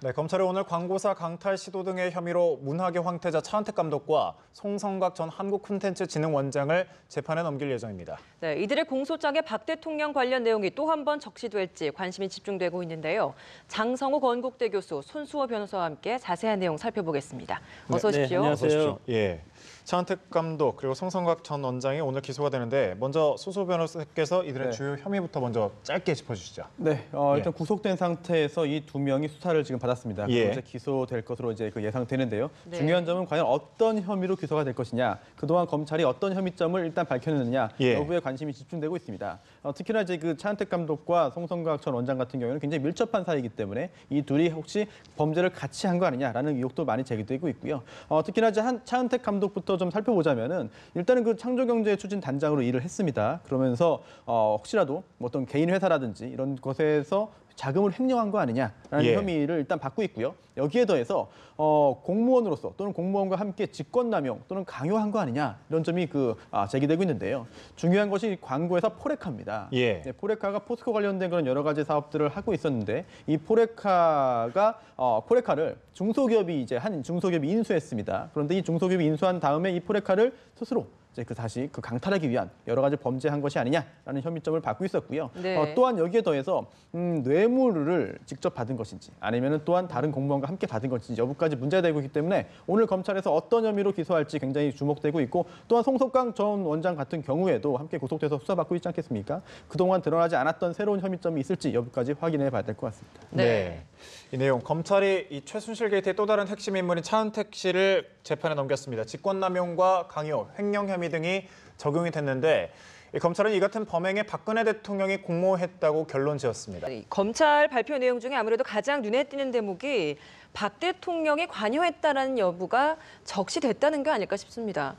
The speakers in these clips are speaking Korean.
네, 검찰이 오늘 광고사 강탈 시도 등의 혐의로 문학의 황태자 차은택 감독과 송성각 전 한국콘텐츠진흥원장을 재판에 넘길 예정입니다. 네, 이들의 공소장에 박 대통령 관련 내용이 또 한 번 적시될지 관심이 집중되고 있는데요. 장성호 건국대 교수, 손수호 변호사와 함께 자세한 내용 살펴보겠습니다. 어서 오십시오. 네, 안녕하세요. 예. 차은택 감독 그리고 송성각 전 원장이 오늘 기소가 되는데 먼저 손수호 변호사께서 이들의 주요 혐의부터 먼저 짧게 짚어주시죠. 네, 일단 구속된 상태에서 이 두 명이 수사를 지금 받았습니다. 그리고 이제 기소될 것으로 이제 예상되는데요. 네. 중요한 점은 과연 어떤 혐의로 기소가 될 것이냐, 그동안 검찰이 어떤 혐의점을 일단 밝혀냈느냐 여부에 관심이 집중되고 있습니다. 특히나 이제 그 차은택 감독과 송성각 전 원장 같은 경우에는 굉장히 밀접한 사이이기 때문에 이 둘이 혹시 범죄를 같이 한 거 아니냐라는 의혹도 많이 제기되고 있고요. 특히나 이제 차은택 감독부터 좀 살펴보자면은 일단은 그 창조경제 추진 단장으로 일을 했습니다. 그러면서 혹시라도 어떤 개인 회사라든지 이런 것에서 자금을 횡령한 거 아니냐라는 혐의를 일단 받고 있고요. 여기에 더해서 공무원으로서 또는 공무원과 함께 직권남용 또는 강요한 거 아니냐 이런 점이 제기되고 있는데요. 중요한 것이 광고회사 포레카입니다. 네, 포레카가 포스코 관련된 그런 여러 가지 사업들을 하고 있었는데 이 포레카를 중소기업이 한 중소기업이 인수했습니다. 그런데 이 중소기업이 인수한 다음에 이 포레카를 스스로 다시 강탈하기 위한 여러 가지 범죄한 것이 아니냐라는 혐의점을 받고 있었고요. 네. 또한 여기에 더해서 뇌물을 직접 받은 것인지 아니면 또한 다른 공무원과 함께 받은 것인지 여부까지 문제가 되고 있기 때문에 오늘 검찰에서 어떤 혐의로 기소할지 굉장히 주목되고 있고 또한 송석강 전 원장 같은 경우에도 함께 구속돼서 수사받고 있지 않겠습니까? 그동안 드러나지 않았던 새로운 혐의점이 있을지 여부까지 확인해 봐야 될 것 같습니다. 네. 이 내용 검찰이 이 최순실 게이트의 또 다른 핵심 인물인 차은택 씨를 재판에 넘겼습니다. 직권남용과 강요, 횡령 혐의 등이 적용이 됐는데 검찰은 이 같은 범행에 박근혜 대통령이 공모했다고 결론 지었습니다. 검찰 발표 내용 중에 아무래도 가장 눈에 띄는 대목이 박 대통령이 관여했다라는 여부가 적시됐다는 게 아닐까 싶습니다.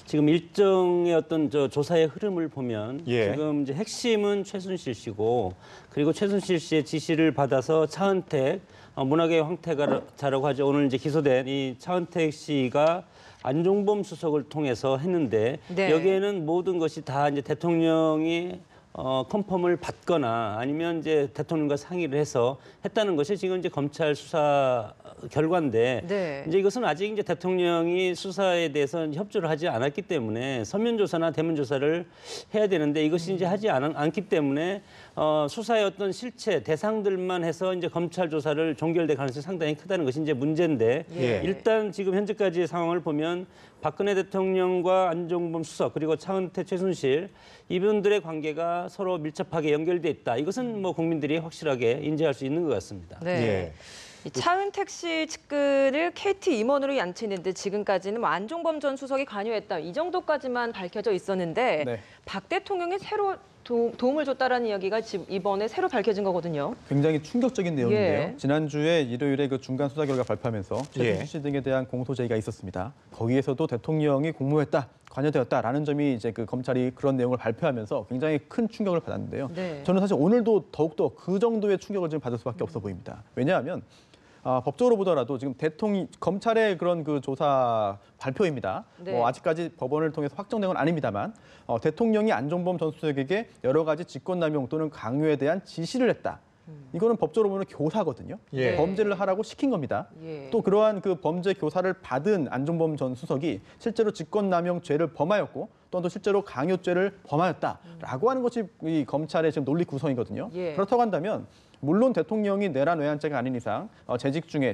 지금 일정의 어떤 조사의 흐름을 보면 지금 이제 핵심은 최순실 씨고 그리고 최순실 씨의 지시를 받아서 차은택 문학의 황태자라고 하죠. 오늘 이제 기소된 이 차은택 씨가 안종범 수석을 통해서 했는데 여기에는 모든 것이 다 이제 대통령이 컨펌을 받거나 아니면 이제 대통령과 상의를 해서 했다는 것이 지금 이제 검찰 수사 결과인데 이제 이것은 아직 이제 대통령이 수사에 대해서 협조를 하지 않았기 때문에 서면 조사나 대면 조사를 해야 되는데 이것이 이제 하지 않기 때문에 수사의 어떤 실체 대상들만 해서 이제 검찰 조사를 종결될 가능성이 상당히 크다는 것이 이제 문제인데 일단 지금 현재까지의 상황을 보면 박근혜 대통령과 안종범 수석 그리고 차은택 최순실 이분들의 관계가 서로 밀접하게 연결돼 있다. 이것은 뭐 국민들이 확실하게 인지할 수 있는 것 같습니다. 이 차은택 씨 측근을 KT 임원으로 양치했는데 지금까지는 뭐 안종범 전 수석이 관여했다 이 정도까지만 밝혀져 있었는데 박 대통령이 새로 도움을 줬다라는 이야기가 지금 이번에 새로 밝혀진 거거든요. 굉장히 충격적인 내용인데요. 지난주에 일요일에 그 중간 수사 결과 발표하면서 최순실 씨 등에 대한 공소 제기가 있었습니다. 거기에서도 대통령이 공모했다, 관여되었다라는 점이 이제 검찰이 그런 내용을 발표하면서 굉장히 큰 충격을 받았는데요. 저는 사실 오늘도 더욱더 그 정도의 충격을 지금 받을 수밖에 없어 보입니다. 왜냐하면 법적으로 보더라도 지금 검찰의 그런 조사 발표입니다. 아직까지 법원을 통해서 확정된 건 아닙니다만 대통령이 안종범 전 수석에게 여러 가지 직권남용 또는 강요에 대한 지시를 했다. 이거는 법적으로 보면 교사거든요. 범죄를 하라고 시킨 겁니다. 또 그러한 그 범죄 교사를 받은 안종범 전 수석이 실제로 직권남용 죄를 범하였고 또한 실제로 강요죄를 범하였다라고 하는 것이 이 검찰의 지금 논리 구성이거든요. 그렇다고 한다면 물론 대통령이 내란 외환죄가 아닌 이상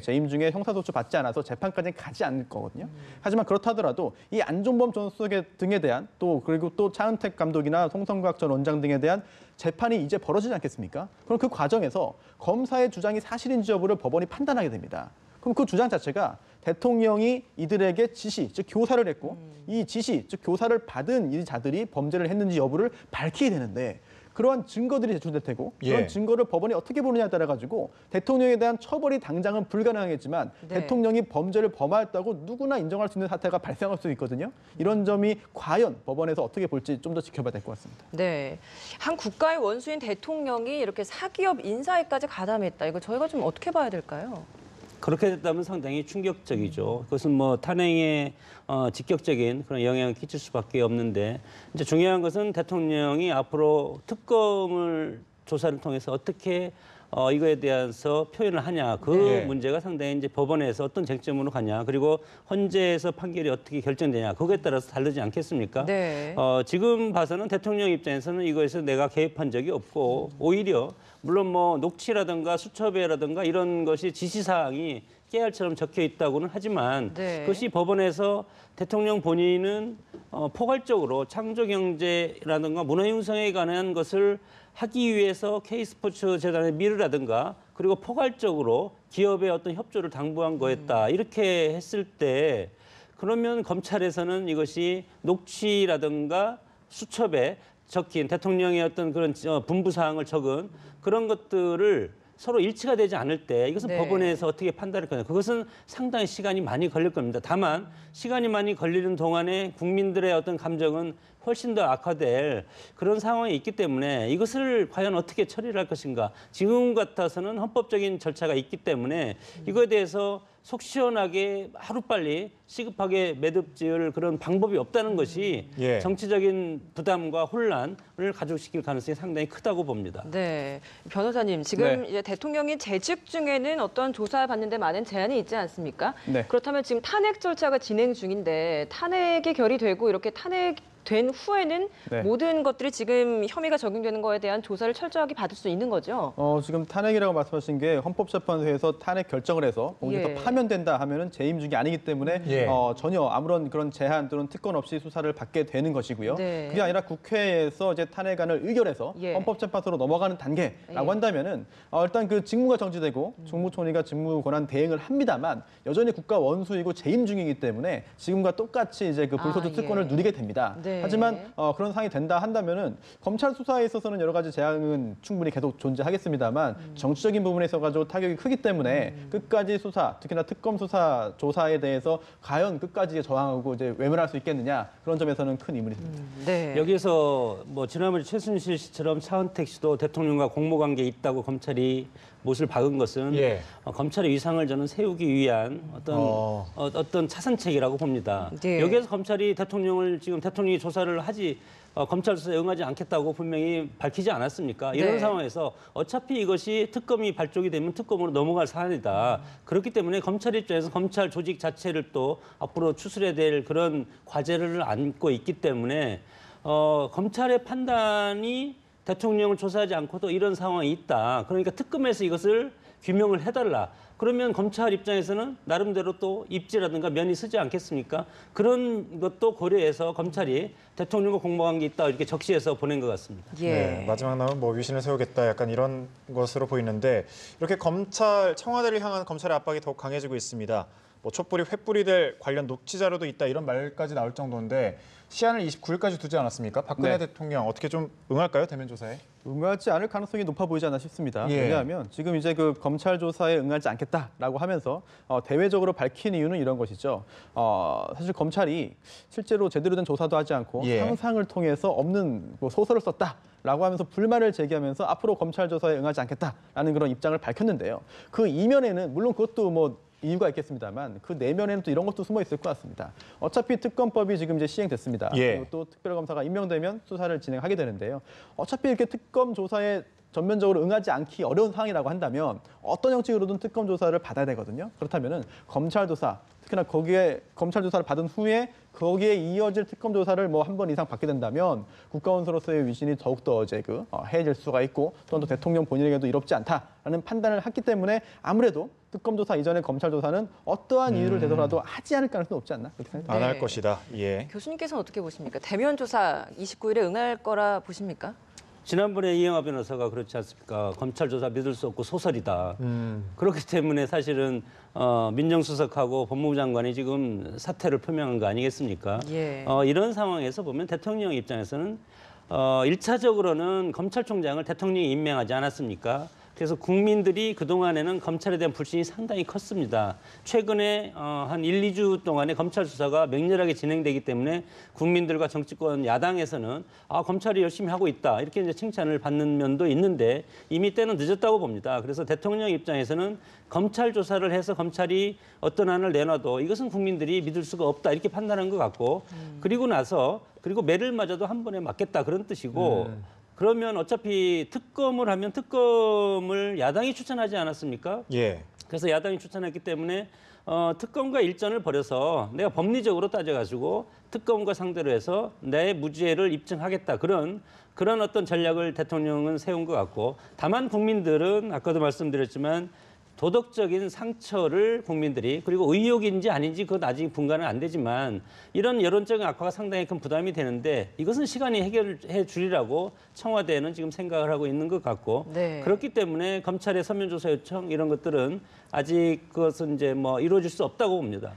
재임 중에 형사소추 받지 않아서 재판까지는 가지 않을 거거든요. 하지만 그렇다 하더라도 이 안종범 전 수석 등에 대한 그리고 또 차은택 감독이나 송성각 전 원장 등에 대한 재판이 이제 벌어지지 않겠습니까? 그럼 그 과정에서 검사의 주장이 사실인지 여부를 법원이 판단하게 됩니다. 그럼 그 주장 자체가 대통령이 이들에게 지시, 즉 교사를 했고 이 지시, 즉 교사를 받은 이 자들이 범죄를 했는지 여부를 밝히게 되는데 그러한 증거들이 제출될 테고 그런 증거를 법원이 어떻게 보느냐에 따라 가지고 대통령에 대한 처벌이 당장은 불가능하겠지만 대통령이 범죄를 범하였다고 누구나 인정할 수 있는 사태가 발생할 수 있거든요. 이런 점이 과연 법원에서 어떻게 볼지 좀 더 지켜봐야 될 것 같습니다. 한 국가의 원수인 대통령이 이렇게 사기업 인사에까지 가담했다. 이거 저희가 좀 어떻게 봐야 될까요? 그렇게 됐다면 상당히 충격적이죠. 그것은 뭐 탄핵에 직격적인 그런 영향을 끼칠 수밖에 없는데 이제 중요한 것은 대통령이 앞으로 특검을 조사를 통해서 어떻게 이거에 대해서 표현을 하냐 그 문제가 상당히 이제 법원에서 어떤 쟁점으로 가냐 그리고 헌재에서 판결이 어떻게 결정되냐 그거에 따라서 다르지 않겠습니까? 네. 지금 봐서는 대통령 입장에서는 이거에서 내가 개입한 적이 없고 오히려 물론 뭐 녹취라든가 수첩이라든가 이런 것이 지시사항이 깨알처럼 적혀 있다고는 하지만 그것이 법원에서 대통령 본인은 포괄적으로 창조경제라든가 문화융성에 관한 것을 하기 위해서 K스포츠 재단의 미르라든가 그리고 포괄적으로 기업의 어떤 협조를 당부한 거였다. 이렇게 했을 때 그러면 검찰에서는 이것이 녹취라든가 수첩에 적힌 대통령의 어떤 그런 분부사항을 적은 그런 것들을 서로 일치가 되지 않을 때 이것은 법원에서 어떻게 판단할 거냐. 그것은 상당히 시간이 많이 걸릴 겁니다. 다만 시간이 많이 걸리는 동안에 국민들의 어떤 감정은 훨씬 더 악화될 그런 상황이 있기 때문에 이것을 과연 어떻게 처리를 할 것인가. 지금 같아서는 헌법적인 절차가 있기 때문에 이거에 대해서 속 시원하게 하루빨리 시급하게 매듭 지을 그런 방법이 없다는 것이 정치적인 부담과 혼란을 가중시킬 가능성이 상당히 크다고 봅니다. 네, 변호사님 지금 이제 대통령이 재직 중에는 어떤 조사받는데 많은 제한이 있지 않습니까? 그렇다면 지금 탄핵 절차가 진행 중인데 탄핵이 결의되고 이렇게 탄핵된 후에는 모든 것들이 지금 혐의가 적용되는 거에 대한 조사를 철저하게 받을 수 있는 거죠? 지금 탄핵이라고 말씀하신 게 헌법재판소에서 탄핵 결정을 해서 공직에서 파면된다 하면은 재임 중이 아니기 때문에 전혀 아무런 그런 제한 또는 특권 없이 수사를 받게 되는 것이고요. 그게 아니라 국회에서 이제 탄핵안을 의결해서 헌법재판소로 넘어가는 단계라고 한다면은 일단 그 직무가 정지되고 국무총리가 직무 권한 대행을 합니다만 여전히 국가 원수이고 재임 중이기 때문에 지금과 똑같이 이제 그 불소추 특권을 누리게 됩니다. 하지만 그런 상황이 된다 한다면은 검찰 수사에 있어서는 여러 가지 제약은 충분히 계속 존재하겠습니다만 정치적인 부분에 있어가지고 타격이 크기 때문에 끝까지 수사, 특히나 특검 수사 조사에 대해서 과연 끝까지 저항하고 이제 외면할 수 있겠느냐 그런 점에서는 큰 의문이 듭니다. 여기서 뭐 지난번에 최순실 씨처럼 차은택 씨도 대통령과 공모관계에 있다고 검찰이 못을 박은 것은 검찰의 위상을 저는 세우기 위한 어떤 차선책이라고 봅니다. 여기에서 검찰이 지금 대통령이 조사를 하지 검찰 수사에 응하지 않겠다고 분명히 밝히지 않았습니까? 이런 상황에서 어차피 이것이 특검이 발족이 되면 특검으로 넘어갈 사안이다. 그렇기 때문에 검찰 입장에서 검찰 조직 자체를 또 앞으로 추스려야 될 그런 과제를 안고 있기 때문에 검찰의 판단이 대통령을 조사하지 않고도 이런 상황이 있다. 그러니까 특검에서 이것을 규명을 해달라. 그러면 검찰 입장에서는 나름대로 또 입지라든가 면이 서지 않겠습니까? 그런 것도 고려해서 검찰이 대통령과 공모관계 있다 이렇게 적시해서 보낸 것 같습니다. 마지막 남은 뭐 위신을 세우겠다 약간 이런 것으로 보이는데 이렇게 청와대를 향한 검찰의 압박이 더욱 강해지고 있습니다. 뭐 촛불이 횃불이 될 관련 녹취 자료도 있다 이런 말까지 나올 정도인데 시한을 29일까지 두지 않았습니까? 박근혜 대통령 어떻게 좀 응할까요? 대면 조사에? 응하지 않을 가능성이 높아 보이지 않나 싶습니다. 왜냐하면 지금 이제 그 검찰 조사에 응하지 않겠다라고 하면서 대외적으로 밝힌 이유는 이런 것이죠. 사실 검찰이 실제로 제대로 된 조사도 하지 않고 상상을 통해서 없는 뭐 소설을 썼다라고 하면서 불만을 제기하면서 앞으로 검찰 조사에 응하지 않겠다라는 그런 입장을 밝혔는데요. 그 이면에는 물론 그것도 뭐 이유가 있겠습니다만 그 내면에는 또 이런 것도 숨어 있을 것 같습니다. 어차피 특검법이 지금 이제 시행됐습니다. 그리고 또 특별검사가 임명되면 수사를 진행하게 되는데요. 어차피 이렇게 특검 조사에 전면적으로 응하지 않기 어려운 상황이라고 한다면 어떤 형식으로든 특검 조사를 받아야 되거든요. 그렇다면은 검찰 조사, 특히나 거기에 검찰 조사를 받은 후에 거기에 이어질 특검 조사를 뭐 한 번 이상 받게 된다면 국가원수로서의 위신이 더욱더 이제 해질 수가 있고 또한 또 대통령 본인에게도 이롭지 않다라는 판단을 했기 때문에 아무래도 특검 조사 이전에 검찰 조사는 어떠한 이유를 대더라도 하지 않을 가능성이 높지 않나 그렇게 생각합니다. 안 할 것이다. 교수님께서는 어떻게 보십니까? 대면 조사 29일에 응할 거라 보십니까? 지난번에 이영하 변호사가 그렇지 않습니까? 검찰 조사 믿을 수 없고 소설이다. 그렇기 때문에 사실은 민정수석하고 법무부 장관이 지금 사퇴를 표명한 거 아니겠습니까? 이런 상황에서 보면 대통령 입장에서는 1차적으로는 검찰총장을 대통령이 임명하지 않았습니까? 그래서 국민들이 그동안에는 검찰에 대한 불신이 상당히 컸습니다. 최근에 한 1, 2주 동안에 검찰 수사가 맹렬하게 진행되기 때문에 국민들과 정치권 야당에서는 검찰이 열심히 하고 있다. 이렇게 이제 칭찬을 받는 면도 있는데 이미 때는 늦었다고 봅니다. 그래서 대통령 입장에서는 검찰 조사를 해서 검찰이 어떤 안을 내놔도 이것은 국민들이 믿을 수가 없다. 이렇게 판단한 것 같고 그리고 나서 매를 맞아도 한 번에 맞겠다. 그런 뜻이고 그러면 어차피 특검을 하면 특검을 야당이 추천하지 않았습니까? 예. 그래서 야당이 추천했기 때문에 특검과 일전을 벌여서 내가 법리적으로 따져가지고 특검과 상대로 해서 내 무죄를 입증하겠다. 그런 어떤 전략을 대통령은 세운 것 같고, 다만 국민들은 아까도 말씀드렸지만 도덕적인 상처를 국민들이, 그리고 의혹인지 아닌지 그건 아직 분간은 안 되지만 이런 여론적인 악화가 상당히 큰 부담이 되는데, 이것은 시간이 해결해 주리라고 청와대는 지금 생각을 하고 있는 것 같고, 네. 그렇기 때문에 검찰의 서면조사 요청 이런 것들은 아직 그것은 이제 뭐 이루어질 수 없다고 봅니다.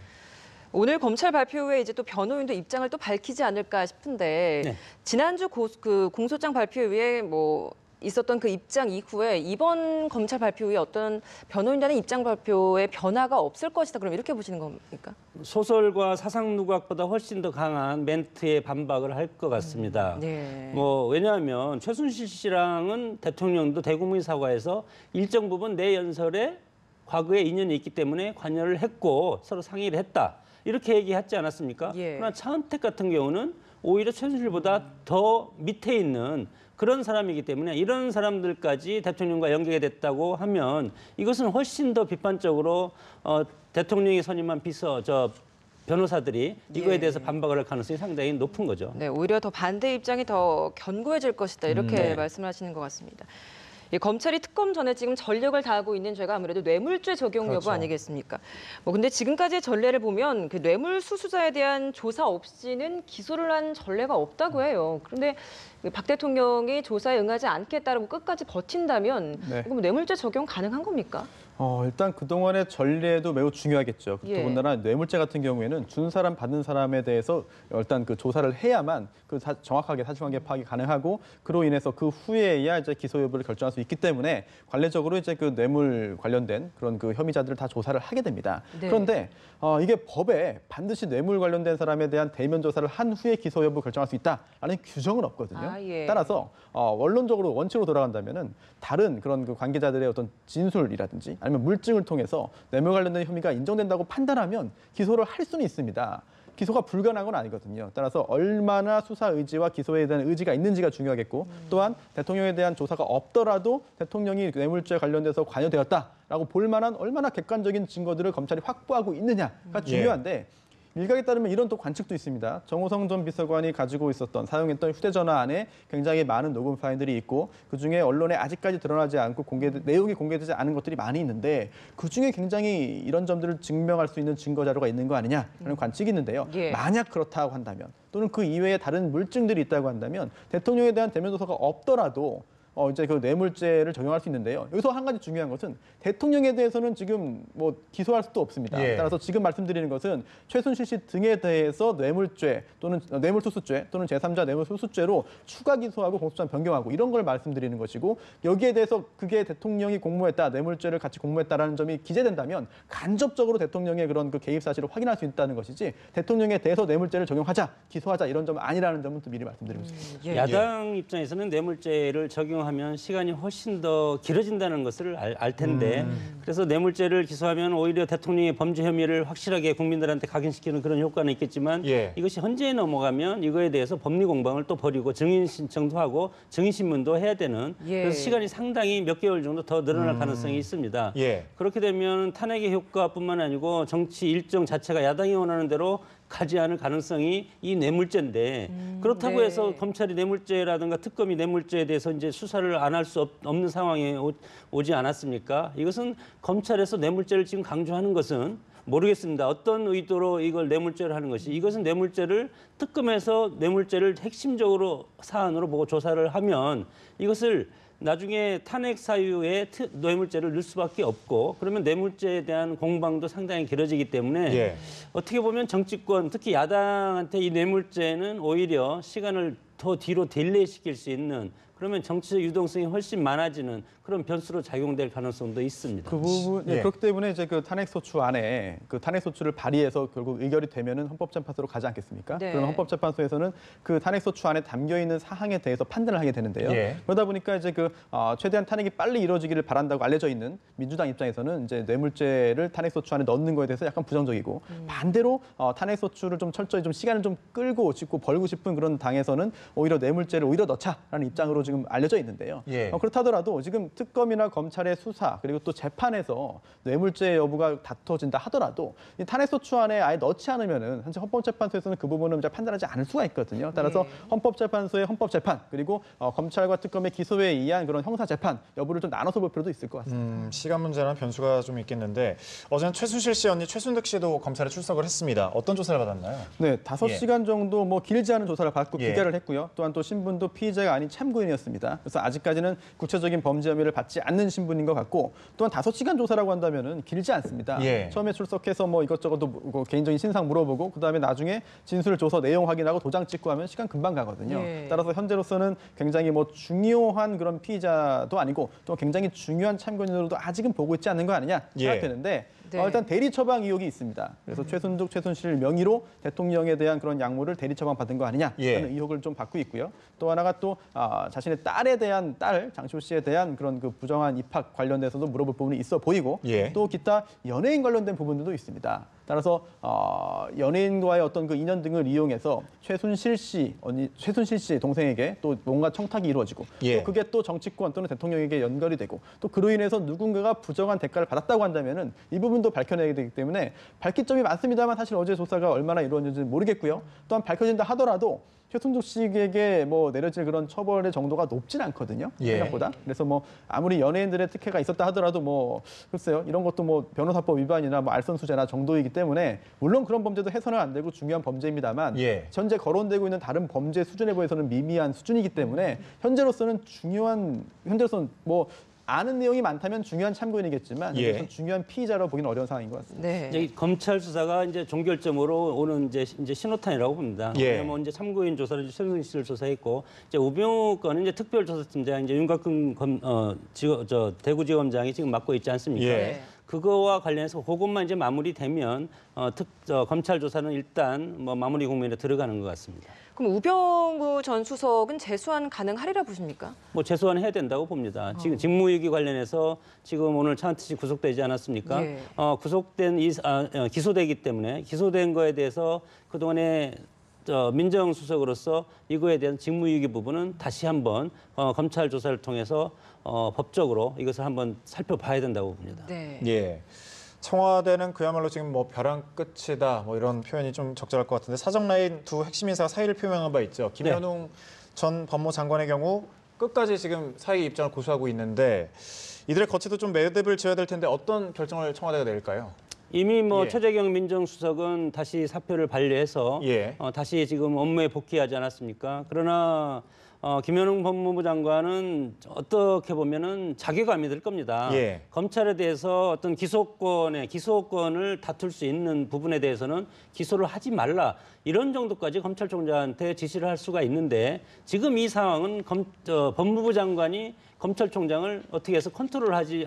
오늘 검찰 발표 후에 이제 또 변호인도 입장을 또 밝히지 않을까 싶은데 네. 지난주 그 공소장 발표 후에 뭐 있었던 그 입장 이후에 이번 검찰 발표 후에 어떤 변호인단의 입장 발표에 변화가 없을 것이다. 그럼 이렇게 보시는 겁니까? 소설과 사상 누각보다 훨씬 더 강한 멘트에 반박을 할 것 같습니다. 네. 뭐 왜냐하면 최순실 씨랑은 대통령도 대국민 사과에서 일정 부분 내 연설에 과거에 인연이 있기 때문에 관여를 했고 서로 상의를 했다. 이렇게 얘기했지 않았습니까? 예. 그러나 차은택 같은 경우는 오히려 최순실보다 더 밑에 있는 그런 사람이기 때문에 이런 사람들까지 대통령과 연계가 됐다고 하면 이것은 훨씬 더 비판적으로 대통령이 선임한 변호사들이 이거에 예. 대해서 반박을 할 가능성이 상당히 높은 거죠. 네, 오히려 더 반대 입장이 더 견고해질 것이다. 이렇게 네. 말씀하시는 것 같습니다. 이 검찰이 특검 전에 지금 전력을 다하고 있는 죄가 아무래도 뇌물죄 적용 여부 그렇죠. 아니겠습니까? 뭐 근데 지금까지의 전례를 보면 그 뇌물수수자에 대한 조사 없이는 기소를 한 전례가 없다고 해요. 그런데 박 대통령이 조사에 응하지 않겠다라고 끝까지 버틴다면 네. 그럼 뇌물죄 적용 가능한 겁니까? 일단 그동안의 전례도 매우 중요하겠죠. 예. 더군다나 뇌물죄 같은 경우에는 준 사람 받은 사람에 대해서 일단 그 조사를 해야만 정확하게 사실관계 파악이 가능하고, 그로 인해서 그 후에야 이제 기소 여부를 결정할 수 있기 때문에 관례적으로 이제 그 뇌물 관련된 그런 그 혐의자들을 다 조사를 하게 됩니다. 네. 그런데 이게 법에 반드시 뇌물 관련된 사람에 대한 대면 조사를 한 후에 기소 여부 결정할 수 있다라는 규정은 없거든요. 아, 예. 따라서 원론적으로 원칙으로 돌아간다면은 다른 그런 그 관계자들의 어떤 진술이라든지 아니면 물증을 통해서 뇌물 관련된 혐의가 인정된다고 판단하면 기소를 할 수는 있습니다. 기소가 불가능한 건 아니거든요. 따라서 얼마나 수사 의지와 기소에 대한 의지가 있는지가 중요하겠고, 또한 대통령에 대한 조사가 없더라도 대통령이 뇌물죄 관련돼서 관여되었다라고 볼 만한 얼마나 객관적인 증거들을 검찰이 확보하고 있느냐가 중요한데, 일각에 따르면 이런 또 관측도 있습니다. 정호성 전 비서관이 가지고 있었던 사용했던 휴대전화 안에 굉장히 많은 녹음 파일들이 있고, 그중에 언론에 아직까지 드러나지 않고 내용이 공개되지 않은 것들이 많이 있는데, 그중에 굉장히 이런 점들을 증명할 수 있는 증거 자료가 있는 거 아니냐라는 관측이 있는데요. 예. 만약 그렇다고 한다면, 또는 그 이외에 다른 물증들이 있다고 한다면 대통령에 대한 대면 조사가 없더라도 이제 그 뇌물죄를 적용할 수 있는데요. 여기서 한 가지 중요한 것은 대통령에 대해서는 지금 뭐 기소할 수도 없습니다. 예. 따라서 지금 말씀드리는 것은 최순실 씨 등에 대해서 뇌물죄 또는 뇌물수수죄 또는 제3자 뇌물수수죄로 추가 기소하고 공소장 변경하고 이런 걸 말씀드리는 것이고, 여기에 대해서 그게 대통령이 공모했다, 뇌물죄를 같이 공모했다라는 점이 기재된다면 간접적으로 대통령의 그런 그 개입 사실을 확인할 수 있다는 것이지, 대통령에 대해서 뇌물죄를 적용하자, 기소하자 이런 점은 아니라는 점은 또 미리 말씀드리고 싶습니다. 예. 야당 입장에서는 뇌물죄를 적용하면 시간이 훨씬 더 길어진다는 것을 알 텐데, 그래서 뇌물죄를 기소하면 오히려 대통령의 범죄 혐의를 확실하게 국민들한테 각인시키는 그런 효과는 있겠지만, 예. 이것이 헌재에 넘어가면 이거에 대해서 법리 공방을 또 벌이고 증인 신청도 하고 증인 신문도 해야 되는, 예. 그래서 시간이 상당히 몇 개월 정도 더 늘어날 가능성이 있습니다. 예. 그렇게 되면 탄핵의 효과뿐만 아니고 정치 일정 자체가 야당이 원하는 대로 가지 않을 가능성이 이 뇌물죄인데, 그렇다고 네. 해서 검찰이 뇌물죄라든가 특검이 뇌물죄에 대해서 이제 수사를 안 할 수 없는 상황에 오지 않았습니까? 이것은 검찰에서 뇌물죄를 지금 강조하는 것은 모르겠습니다. 어떤 의도로 이걸 뇌물죄를 하는 것이, 이것은 뇌물죄를 특검에서 뇌물죄를 핵심적으로 사안으로 보고 조사를 하면 이것을 나중에 탄핵 사유에 뇌물죄를 넣을 수밖에 없고, 그러면 뇌물죄에 대한 공방도 상당히 길어지기 때문에 예. 어떻게 보면 정치권, 특히 야당한테 이 뇌물죄는 오히려 시간을 더 뒤로 딜레이시킬 수 있는, 그러면 정치적 유동성이 훨씬 많아지는 그런 변수로 작용될 가능성도 있습니다. 그 부분, 예. 그렇기 때문에 이제 그 탄핵소추 안에 그 탄핵소추를 발의해서 결국 의결이 되면은 헌법재판소로 가지 않겠습니까? 네. 그러면 헌법재판소에서는 그 탄핵소추 안에 담겨 있는 사항에 대해서 판단을 하게 되는데요. 예. 그러다 보니까 이제 최대한 탄핵이 빨리 이루어지기를 바란다고 알려져 있는 민주당 입장에서는 이제 뇌물죄를 탄핵소추 안에 넣는 거에 대해서 약간 부정적이고, 반대로 탄핵소추를 좀 철저히 좀 시간을 좀 끌고 싶고 벌고 싶은 그런 당에서는 오히려 뇌물죄를 오히려 넣자라는 입장으로 지금 알려져 있는데요. 예. 그렇다 하더라도 지금 특검이나 검찰의 수사 그리고 또 재판에서 뇌물죄 여부가 다퉈진다 하더라도 이 탄핵소추안에 아예 넣지 않으면은 현재 헌법재판소에서는 그 부분을 이제 판단하지 않을 수가 있거든요. 따라서 헌법재판소의 헌법재판 그리고 검찰과 특검의 기소에 의한 그런 형사재판 여부를 좀 나눠서 볼 필요도 있을 것 같습니다. 시간 문제는 변수가 좀 있겠는데 어제는 최순실 씨 언니 최순득 씨도 검찰에 출석을 했습니다. 어떤 조사를 받았나요? 네, 5시간 정도 뭐 길지 않은 조사를 받고 예. 기결을 했고요. 또한 또 신분도 피의자가 아닌 참고인이었습니다. 그래서 아직까지는 구체적인 범죄 혐의를 받지 않는 신분인 것 같고 또한 5시간 조사라고 한다면은 길지 않습니다. 예. 처음에 출석해서 뭐 이것저것 뭐 개인적인 신상 물어보고 그다음에 나중에 진술 조서 내용 확인하고 도장 찍고 하면 시간 금방 가거든요. 예. 따라서 현재로서는 굉장히 뭐 중요한 그런 피의자도 아니고 또 굉장히 중요한 참고인으로도 아직은 보고 있지 않는 거 아니냐 생각되는데 네. 일단 대리 처방 의혹이 있습니다. 그래서 최순득, 최순실 명의로 대통령에 대한 그런 약물을 대리 처방 받은 거 아니냐라는 의혹을 좀 받고 있고요. 또 하나가 또 자신의 딸에 대한 딸 장시호 씨에 대한 그런 그 부정한 입학 관련돼서도 물어볼 부분이 있어 보이고 또 기타 연예인 관련된 부분들도 있습니다. 따라서 연예인과의 어떤 그 인연 등을 이용해서 최순실 씨 동생에게 또 뭔가 청탁이 이루어지고 또 그게 또 정치권 또는 대통령에게 연결이 되고 또 그로 인해서 누군가가 부정한 대가를 받았다고 한다면은 이 부분도 밝혀내야 되기 때문에 밝힐 점이 많습니다만 사실 어제 조사가 얼마나 이루어졌는지는 모르겠고요. 또한 밝혀진다 하더라도 최순득 씨에게 뭐 내려질 그런 처벌의 정도가 높진 않거든요. 생각보다. 그래서 뭐 아무리 연예인들의 특혜가 있었다 하더라도 뭐 글쎄요. 이런 것도 뭐 변호사법 위반이나 뭐 알선수재나 정도이기 때문에 물론 그런 범죄도 해서는 안 되고 중요한 범죄입니다만 현재 거론되고 있는 다른 범죄 수준에 비해서는 미미한 수준이기 때문에 현재로서는 뭐 아는 내용이 많다면 중요한 참고인이겠지만 중요한 피의자로 보기는 어려운 상황인 것 같습니다. 네. 이제 검찰 수사가 이제 종결점으로 오는 이제 신호탄이라고 봅니다. 왜냐면 이제 참고인 조사를 최순실 씨를 조사했고 이제 우병우 건은 이제 특별조사팀장 이제 윤곽근 대구지검장이 지금 맡고 있지 않습니까? 그거와 관련해서 그것만 이제 마무리되면 검찰 조사는 일단 뭐 마무리 국면에 들어가는 것 같습니다. 그럼 우병우 전 수석은 재수한 가능하리라 보십니까? 뭐 재소환 해야 된다고 봅니다. 지금 직무유기 관련해서 지금 오늘 차은택 씨 구속되지 않았습니까? 구속된 기소되기 때문에 기소된 거에 대해서 그동안에 민정수석으로서 이거에 대한 직무유기 부분은 다시 한번 검찰 조사를 통해서 법적으로 이것을 한번 살펴봐야 된다고 봅니다. 청와대는 그야말로 지금 뭐 벼랑 끝이다 뭐 이런 표현이 좀 적절할 것 같은데 사정 라인 두 핵심 인사가 사의를 표명한 바 있죠. 김현웅 전 법무장관의 경우 끝까지 지금 사의 입장을 고수하고 있는데 이들의 거취도 좀 매듭을 지어야 될 텐데 어떤 결정을 청와대가 내릴까요? 이미 뭐 최재경 민정수석은 다시 사표를 반려해서 다시 지금 업무에 복귀하지 않았습니까? 그러나 김현웅 법무부 장관은 어떻게 보면은 자괴감이 들 겁니다. 검찰에 대해서 어떤 기소권을 다툴 수 있는 부분에 대해서는 기소를 하지 말라. 이런 정도까지 검찰총장한테 지시를 할 수가 있는데 지금 이 상황은 법무부 장관이 검찰총장을 어떻게 해서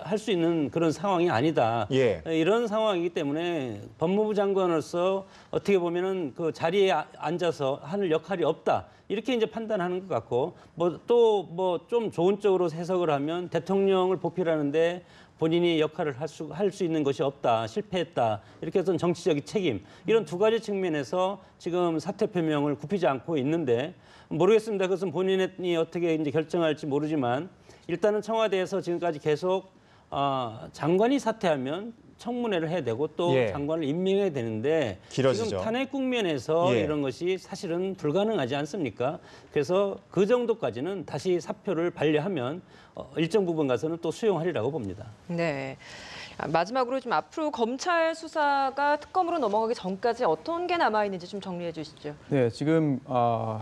할 수 있는 그런 상황이 아니다. 이런 상황이기 때문에 법무부 장관으로서 어떻게 보면은 그 자리에 앉아서 하는 역할이 없다. 이렇게 이제 판단하는 것 같고 뭐 좀 좋은 쪽으로 해석을 하면 대통령을 보필하는데 본인이 역할을 할 수 있는 것이 없다, 실패했다 이렇게 해서 정치적인 책임 이런 두 가지 측면에서 지금 사퇴 표명을 굽히지 않고 있는데 모르겠습니다. 그것은 본인이 어떻게 이제 결정할지 모르지만 일단은 청와대에서 지금까지 계속 장관이 사퇴하면 청문회를 해야 되고 또 장관을 임명해야 되는데 길어지죠. 지금 탄핵 국면에서 이런 것이 사실은 불가능하지 않습니까? 그래서 그 정도까지는 다시 사표를 반려하면 일정 부분 가서는 또 수용하리라고 봅니다. 네. 마지막으로 좀 앞으로 검찰 수사가 특검으로 넘어가기 전까지 어떤 게 남아 있는지 좀 정리해 주시죠. 네, 지금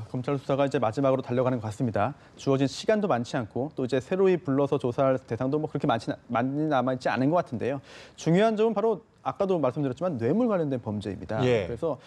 검찰 수사가 이제 마지막으로 달려가는 것 같습니다. 주어진 시간도 많지 않고 또 이제 새로이 불러서 조사할 대상도 뭐 그렇게 많이 남아 있지 않은 것 같은데요. 중요한 점은 바로 아까도 말씀드렸지만 뇌물 관련된 범죄입니다. 그래서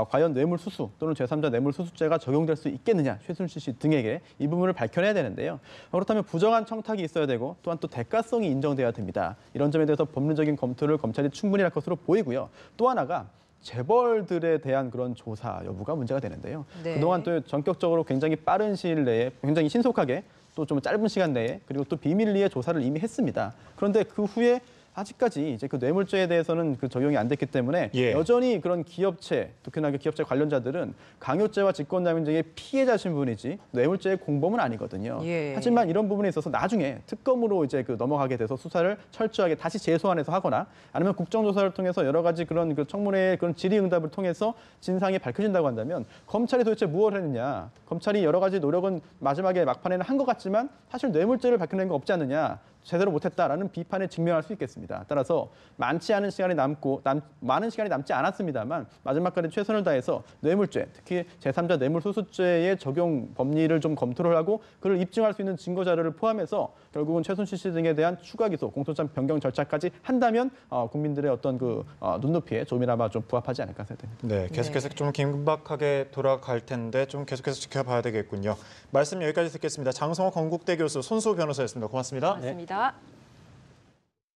과연 뇌물수수 또는 제3자 뇌물수수죄가 적용될 수 있겠느냐 최순실 씨 등에게 이 부분을 밝혀내야 되는데요. 그렇다면 부정한 청탁이 있어야 되고 또한 또 대가성이 인정돼야 됩니다. 이런 점에 대해서 법률적인 검토를 검찰이 충분히 할 것으로 보이고요. 또 하나가 재벌들에 대한 그런 조사 여부가 문제가 되는데요. 그동안 또 전격적으로 굉장히 빠른 시일 내에 굉장히 신속하게 또 좀 짧은 시간 내에 그리고 또 비밀리에 조사를 이미 했습니다. 그런데 그 후에 아직까지 이제 그 뇌물죄에 대해서는 그 적용이 안 됐기 때문에 여전히 그런 기업체, 특히나 그 기업체 관련자들은 강요죄와 직권남용죄의 피해자신 분이지 뇌물죄의 공범은 아니거든요. 하지만 이런 부분에 있어서 나중에 특검으로 이제 그 넘어가게 돼서 수사를 철저하게 다시 재소환해서 하거나 아니면 국정조사를 통해서 여러 가지 그런 그 청문회의 그런 질의응답을 통해서 진상이 밝혀진다고 한다면 검찰이 도대체 무엇을 했느냐? 검찰이 여러 가지 노력은 마지막에 막판에는 한 것 같지만 사실 뇌물죄를 밝혀낸 거 없지 않느냐? 제대로 못했다라는 비판에 직면할 수 있겠습니다. 따라서 많은 시간이 남지 않았습니다만 마지막까지 최선을 다해서 뇌물죄, 특히 제3자 뇌물수수죄의 적용 법리를 좀 검토를 하고 그를 입증할 수 있는 증거 자료를 포함해서 결국은 최순실 씨 등에 대한 추가 기소, 공소장 변경 절차까지 한다면 국민들의 어떤 그 눈높이에 조금이나마 좀 부합하지 않을까 생각됩니다. 네, 계속해서 좀 긴박하게 돌아갈 텐데 좀 계속해서 지켜봐야 되겠군요. 말씀 여기까지 듣겠습니다. 장성호 건국대 교수, 손수호 변호사였습니다. 고맙습니다. 고맙습니다.